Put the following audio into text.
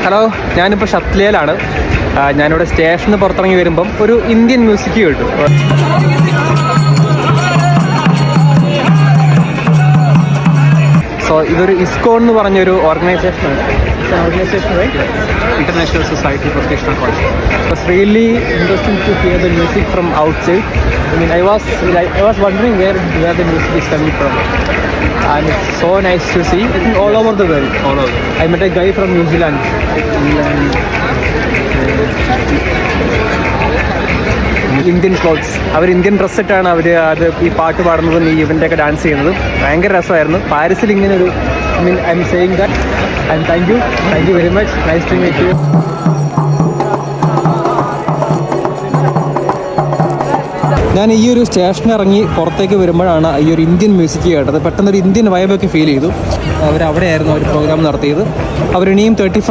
Hello, ഞാനിപ്പോൾ ഷത്ലയിലാണ്. ഞാനിവിടെ സ്റ്റേഷന് പുറത്തിറങ്ങി വരുമ്പം ഒരു ഇന്ത്യൻ മ്യൂസിക് കേട്ടു. സോ ഇതൊരു ഇസ്കോൺ എന്ന് പറഞ്ഞൊരു ഓർഗനൈസേഷനാണ്. International Society for Krishna Consciousness. It was really interesting to hear the music from outside. I mean, I was wondering where the music is coming from, and it's so nice to see. I think all over the world. I met a guy from New Zealand. Indian clothes, അവർ Indian dress ഇട്ടാണ് അവർ അത് ഈ പാട്ട് പാടുന്നതും ഈ ഇവൻ്റെയൊക്കെ dance ചെയ്യുന്നതും. ഭയങ്കര രസമായിരുന്നു. പാരീസിൽ ഇങ്ങനെ ഒരു I'm saying that and thank you very much. Nice to meet you. ഞാൻ ഈ ഒരു സ്റ്റേഷനിൽ ഇറങ്ങി പുറത്തേക്ക് വരുമ്പോഴാണ് ഈ ഒരു ഇന്ത്യൻ മ്യൂസിക് കേട്ടത്. പെട്ടെന്നൊരു ഇന്ത്യൻ വൈബൊക്കെ ഫീൽ ചെയ്തു. അവരവിടെയായിരുന്നു അവർ പ്രോഗ്രാം നടത്തിയത്. അവർ ഇനിയും 31